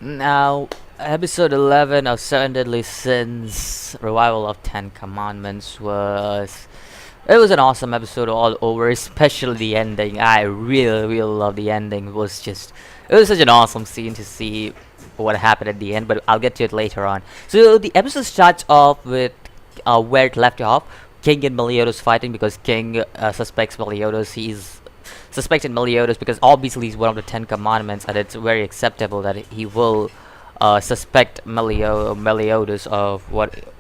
Now, episode 11 of Seven Deadly Sins, Revival of Ten Commandments was. It was an awesome episode all over, especially the ending. I really, really love the ending. It was such an awesome scene to see what happened at the end, but I'll get to it later on. So the episode starts off with where it left off. King and Meliodas fighting because King suspects Meliodas. He's suspected Meliodas because obviously he's one of the Ten Commandments, and it's very acceptable that he will suspect Meliodas of what,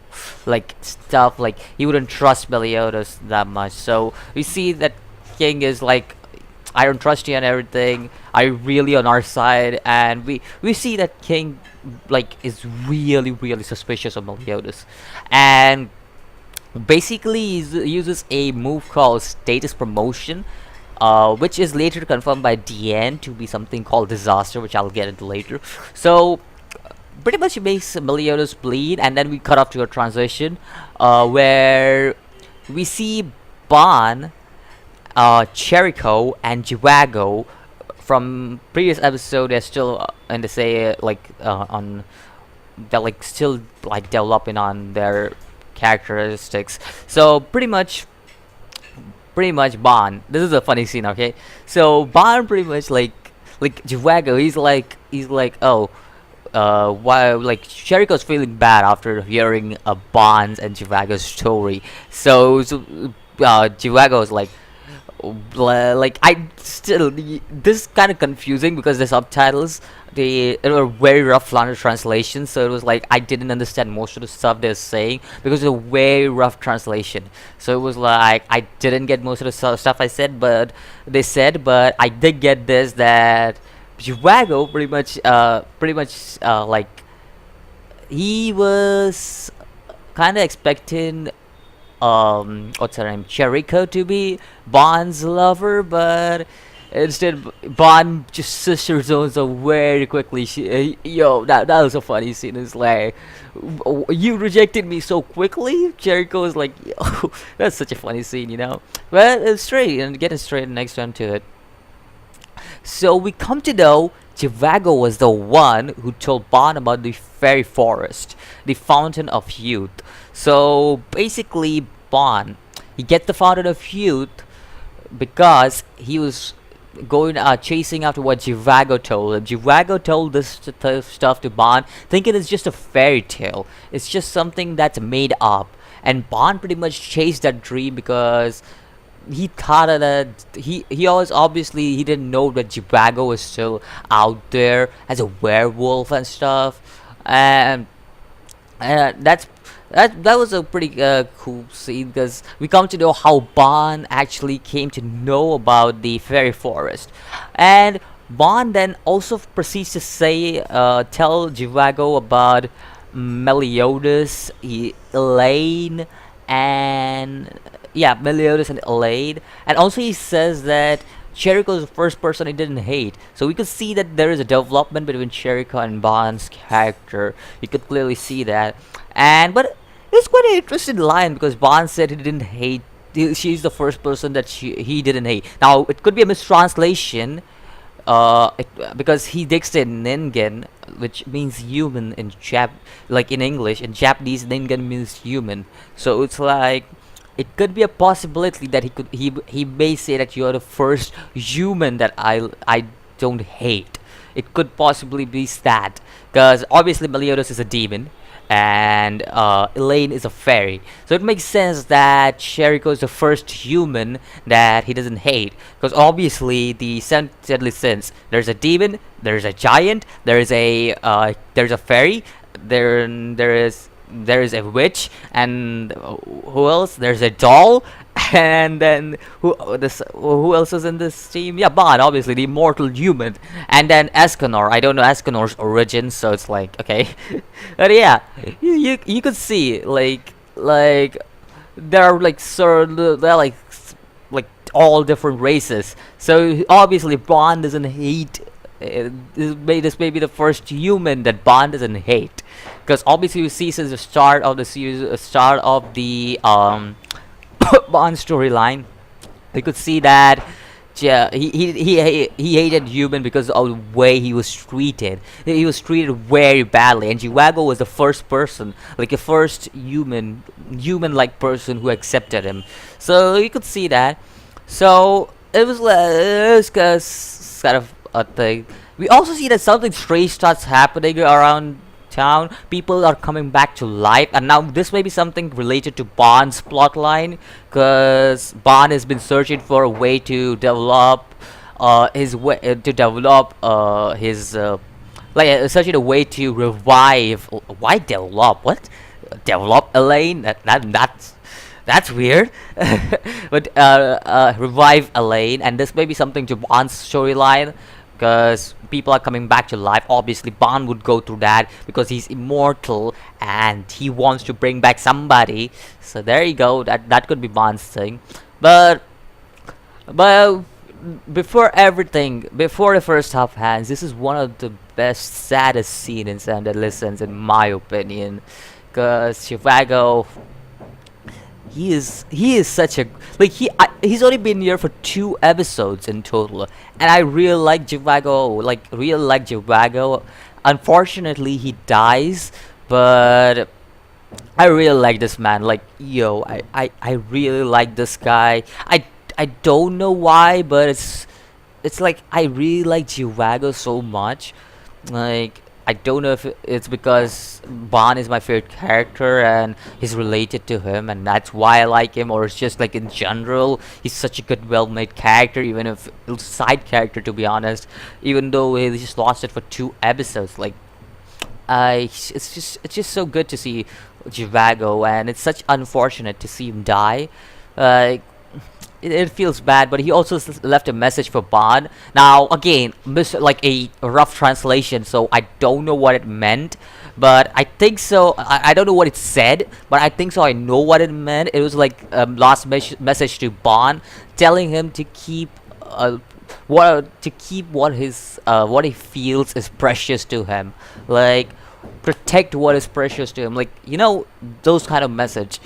like stuff like he wouldn't trust Meliodas that much. So we see that King is like, I don't trust you and everything. Are you really on our side? And we see that King like is really really suspicious of Meliodas, and basically he uses a move called status promotion, which is later confirmed by DN to be something called disaster, which I'll get into later. So pretty much it makes Meliodas bleed, and then we cut off to a transition where we see Ban, Jericho, and Zhivago from previous episode. They're still in the say on they're like still like developing on their characteristics. So pretty much Ban. This is a funny scene, okay? So Ban pretty much like Zhivago. He's like oh. Why like Jericho's feeling bad after hearing Ban's and Zhivago's story. So Zhivago's like I still this is kind of confusing because the subtitles they were very rough translation, so it was like I didn't understand most of the stuff they're saying because it's a very rough translation. So it was like I didn't get most of the stuff I said, but they said, but I did get this that Zhivago pretty much like he was kind of expecting what's her name, Jericho to be Bond's lover, but instead Bond just sister zones her very quickly. That was a funny scene. It's like, You rejected me so quickly." Jericho is like, yo, that's such a funny scene, you know. But it's straight and getting straight next one to it. So we come to know Zhivago was the one who told Bond about the fairy forest, the fountain of youth. So basically, Bond he gets the fountain of youth because he was going chasing after what Zhivago told him. Zhivago told this stuff to Bond, thinking it's just a fairy tale. It's just something that's made up. And Bond pretty much chased that dream because he thought that he always obviously he didn't know that Zhivago was still out there as a werewolf and stuff, and that was a pretty cool scene because we come to know how Bond actually came to know about the fairy forest, and Bond then also proceeds to tell Zhivago about Meliodas, Elaine, and yeah, Meliodas and Elaine. And also he says that Jericho is the first person he didn't hate. So we could see that there is a development between Jericho and Bond's character. You could clearly see that. And but it's quite an interesting line because Bond said he didn't hate. She's the first person that he didn't hate. Now it could be a mistranslation. Because he digs in Ningen, which means human in like in English. In Japanese, Ningen means human. So it's like it could be a possibility that he may say that you're the first human that I don't hate. It could possibly be that because obviously Meliodas is a demon and Elaine is a fairy. So it makes sense that Jericho is the first human that he doesn't hate. Because obviously the seven deadly sins. There's a demon, there's a giant, there's a fairy, there is a witch, and who else? There's a doll, and then who else is in this team? Yeah, Bond, obviously the immortal human, and then Escanor. I don't know Escanor's origin, so it's like okay, but yeah, you could see like there are like there are like all different races. So obviously Bond doesn't hate. This may be the first human that Bond doesn't hate, because obviously you see since the start of the series, start of the Bond storyline, we could see that Yeah, he hated human because of the way he was treated. He was treated very badly, and Jiwago was the first person, like a first human-like person who accepted him. So you could see that. So it was kind of a thing. We also see that something strange starts happening around town. People are coming back to life, and now this may be something related to Bond's plotline, because Bond has been searching for a way to develop his way to develop his searching a way to revive. Why develop? What? Develop Elaine? That's weird. But revive Elaine, and this may be something to Bond's storyline, because people are coming back to life. Obviously, Bond would go through that because he's immortal and he wants to bring back somebody. So there you go. That could be Bond's thing. But but before everything, before the first half ends, this is one of the best, saddest scene in Standard Listens, in my opinion, because Shivago, he is such a, like, he's only been here for 2 episodes in total, and I really like Jivago, Unfortunately, he dies, but I really like this man. Like, yo, I really like this guy. I don't know why, but it's like I really like Jivago so much. Like, I don't know if it's because Bond is my favorite character and he's related to him, and that's why I like him, or it's just like in general he's such a good, well-made character, even if it's a side character, to be honest. Even though he just lost it for 2 episodes, like, it's just so good to see Jivago, and it's such unfortunate to see him die. Like, it feels bad, but he also left a message for Bond. Now, again, like a rough translation, so I don't know what it meant, but I think so. I don't know what it said, but I think so. I know what it meant. It was like last message to Bond, telling him to keep what he feels is precious to him, like protect what is precious to him, like, those kind of message.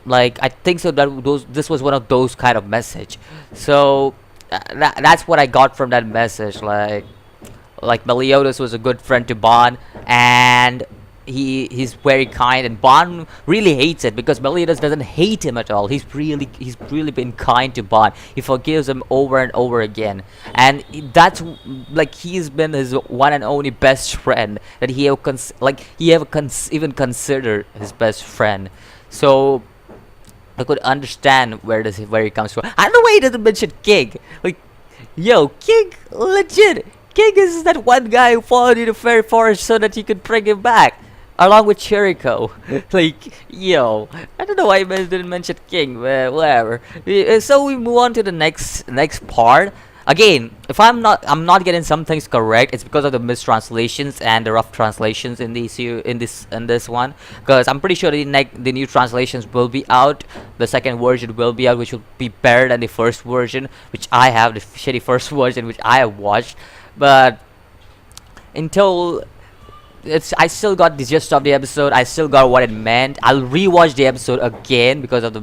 Like, I think so that this was one of those kind of message. So that's what I got from that message. Like Meliodas was a good friend to Bond, and he's very kind, and Bond really hates it because Meliodas doesn't hate him at all. He's really been kind to Bond. He forgives him over and over again, and that's like he's been his one and only best friend that even considered his best friend. So I could understand where he comes from. I don't know why he doesn't mention King. Like, yo, King, legit. King is that one guy who followed you to Fairy Forest so that you could bring him back, along with Chirico. Like, yo, I don't know why he didn't mention King, but whatever. So we move on to the next part. Again, if I'm not getting some things correct, it's because of the mistranslations and the rough translations in this one. Because I'm pretty sure the new translations will be out. The second version will be out, which will be better than the first version, which I have, the shitty first version, which I have watched. But until I still got the gist of the episode. I still got what it meant. I'll rewatch the episode again because of the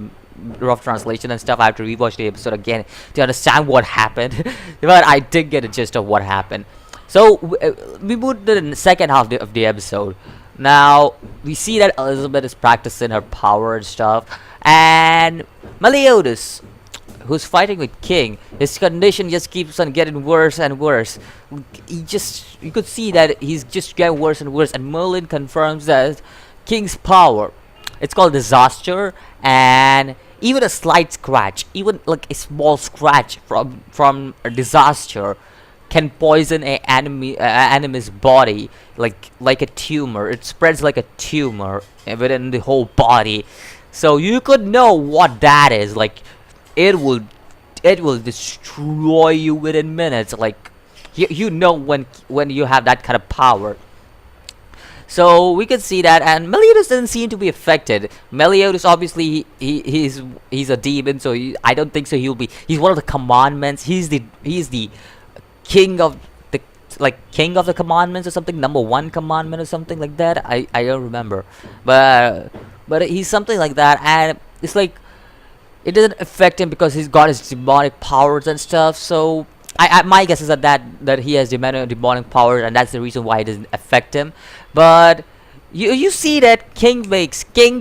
rough translation and stuff. I have to rewatch the episode again to understand what happened. But I did get a gist of what happened. So we moved to the second half of the episode. Now we see that Elizabeth is practicing her power and stuff, and Meliodas, who's fighting with King, his condition just keeps on getting worse and worse. You could see that he's just getting worse and worse, and Merlin confirms that King's power, it's called disaster, and even a slight scratch, even like a small scratch from a disaster, can poison a enemy's body like a tumor. It spreads like a tumor within the whole body. So you could know what that is. Like, it will destroy you within minutes. Like, you know when you have that kind of power. So we could see that, and Meliodas doesn't seem to be affected. Meliodas, obviously, he's a demon, so I don't think so. He's one of the commandments. He's the king of the commandments or something. Number 1 commandment or something like that. I don't remember, but he's something like that, and it's like it doesn't affect him because he's got his demonic powers and stuff. So my guess is that he has demonic powers, and that's the reason why it doesn't affect him. But you see that King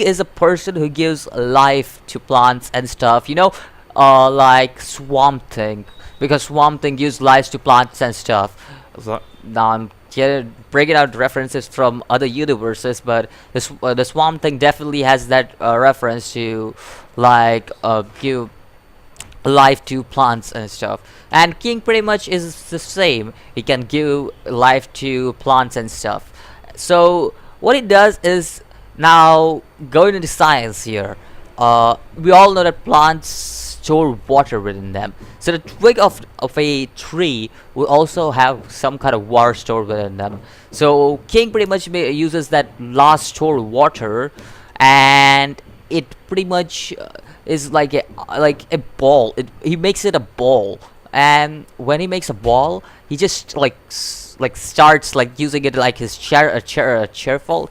is a person who gives life to plants and stuff. Like Swamp Thing, because Swamp Thing gives life to plants and stuff. So now I'm breaking out references from other universes, but the Swamp Thing definitely has that reference to like give life to plants and stuff. And King pretty much is the same. He can give life to plants and stuff. So what it does is, now going into science here, we all know that plants store water within them. So the twig of a tree will also have some kind of water stored within them. So King pretty much uses that last stored water, and it pretty much is like a ball. He makes it a ball, and when he makes a ball, he just like starts like using it like his chestifold.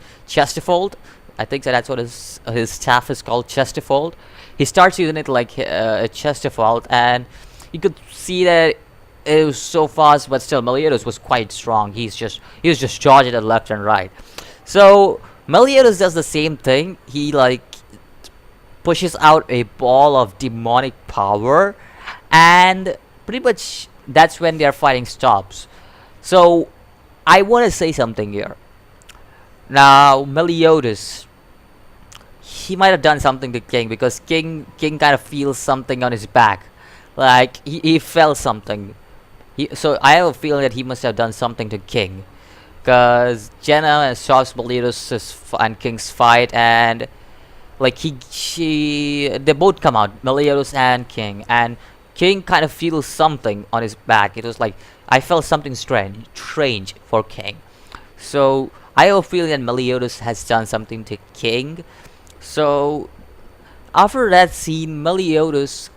I think that's what his staff is called, chestifold. He starts using it like a chestifold, and you could see that it was so fast, but still Meliodas was quite strong. He was just dodging it left and right. So Meliodas does the same thing. He like pushes out a ball of demonic power, and pretty much that's when their fighting stops. So I want to say something here. Now Meliodas, he might have done something to King, because King kind of feels something on his back, like he felt something. So I have a feeling that he must have done something to King, because Jenna stops Meliodas and King's fight, and like they both come out, Meliodas and King kind of feels something on his back. It was like, I felt something strange for King. So I have a feeling that Meliodas has done something to King. So after that scene, Meliodas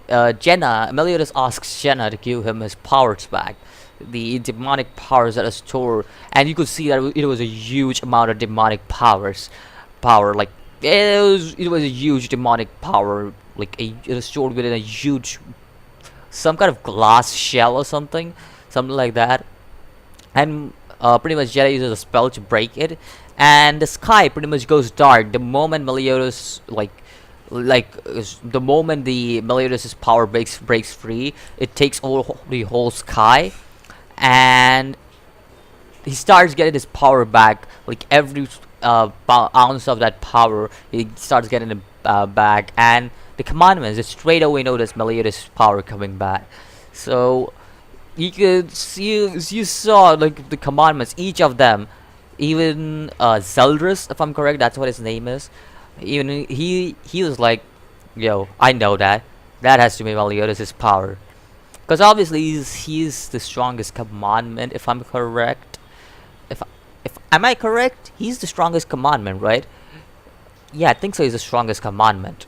asks Jenna to give him his powers back, the demonic powers that are stored, and you could see that it was a huge amount of demonic power. Like it was a huge demonic power. Like it was stored within a huge, some kind of glass shell or something like that. And pretty much Jenna uses a spell to break it, and the sky pretty much goes dark the moment Meliodas the moment the Meliodas' power breaks free. It takes over the whole sky, and he starts getting his power back. Like every ounce of that power, he starts getting it back, and the commandments, just straight away notice Meliodas' power coming back. So you saw like the commandments, each of them. Even Zeldris, if I'm correct, that's what his name is. Even he was like, yo, I know that has to be Meliodas' power, because obviously he's the strongest commandment, if I'm correct. If am I correct? He's the strongest commandment, right? Yeah, I think so. He's the strongest commandment.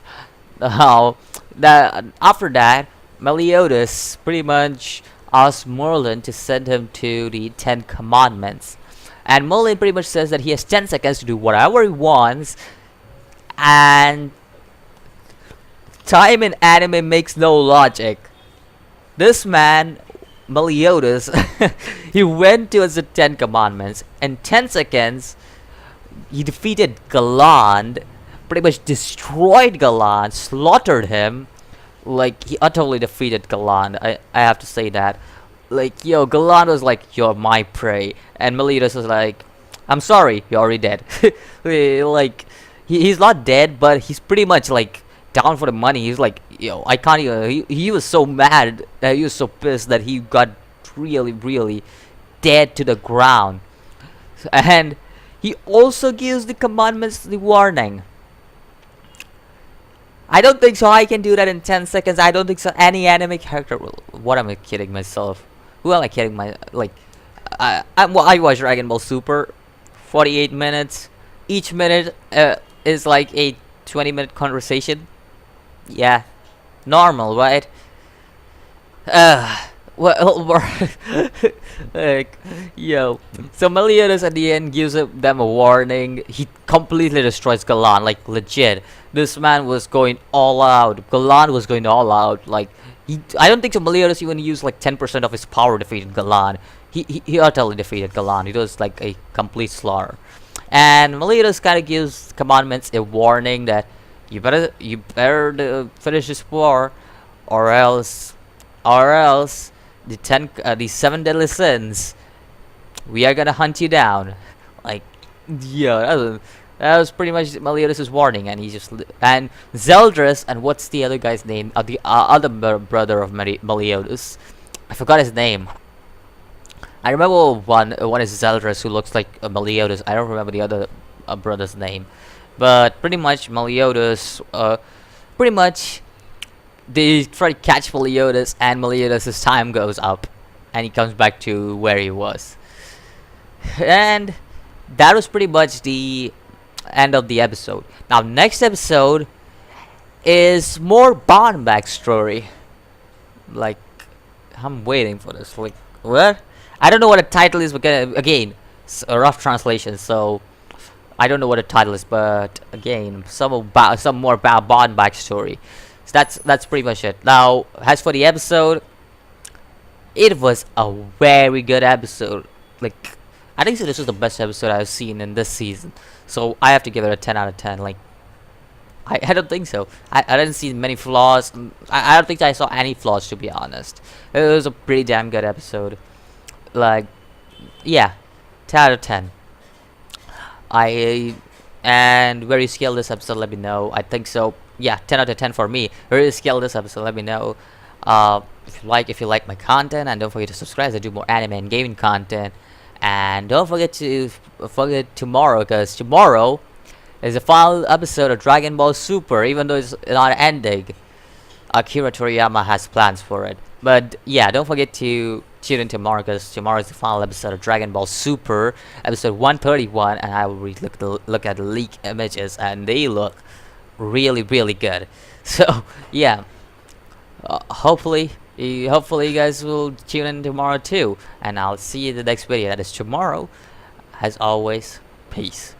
Now that after that, Meliodas pretty much asked Merlin to send him to the 10 Commandments. And Merlin pretty much says that he has 10 seconds to do whatever he wants. And time in anime makes no logic. This man, Meliodas, he went towards the 10 Commandments. In 10 seconds, he defeated Galand, pretty much destroyed Galand, slaughtered him. Like, he utterly defeated Galand. I have to say that. Like, yo, Galand was like, you're my prey. And Meliodas was like, I'm sorry, you're already dead. Like, he's not dead, but he's pretty much like down for the money. He's like, yo, I can't even. He was so mad that he was so pissed that he got really dead to the ground. And he also gives the commandments the warning. I don't think so I can do that in 10 seconds. I don't think so any anime character will. What am I kidding myself? Who am I kidding I watch Dragon Ball Super, 48 minutes. Each minute is like a 20-minute conversation. Yeah, normal, right? Well, like, yo. So Meliodas at the end gives them a warning. He completely destroys Galan, like legit. This man was going all out. Galan was going all out. Like, I don't think so. Meliodas even used like 10% of his power defeated Galan. He utterly defeated Galan. It was like a complete slaughter. And Meliodas kind of gives commandments a warning that you better finish this war, or else the seven deadly sins, we are gonna hunt you down. Like, yeah, that was pretty much Meliodas' warning, and and Zeldris, and what's the other guy's name? The other brother of Meliodas, I forgot his name. I remember one is Zeldris, who looks like Meliodas. I don't remember the other brother's name, but pretty much Meliodas, pretty much they try to catch Meliodas, and Meliodas' time goes up, and he comes back to where he was. And that was pretty much the end of the episode. Now, next episode is more Ban backstory. Like, I'm waiting for this. Like, what? I don't know what the title is, but again, it's a rough translation, so I don't know what the title is. But again, some more about Ban backstory. So that's pretty much it. Now, as for the episode, it was a very good episode. Like, I think so this was the best episode I've seen in this season. So I have to give it a 10 out of 10. Like, I don't think so. I didn't see many flaws. I don't think I saw any flaws, to be honest. It was a pretty damn good episode. Like, yeah, 10 out of 10. And where you scale this episode, let me know. I think so. Yeah, 10 out of 10 for me. Where you scale this episode, let me know. If you like my content, and don't forget to subscribe. I do more anime and gaming content. And don't forget tomorrow, because tomorrow is the final episode of Dragon Ball Super. Even though it's not ending, Akira Toriyama has plans for it. But yeah, don't forget to tune in tomorrow, because tomorrow is the final episode of Dragon Ball Super, episode 131, and I will look at the leak images, and they look really, really good. So yeah, hopefully you guys will tune in tomorrow too, and I'll see you in the next video. That is tomorrow. As always, peace.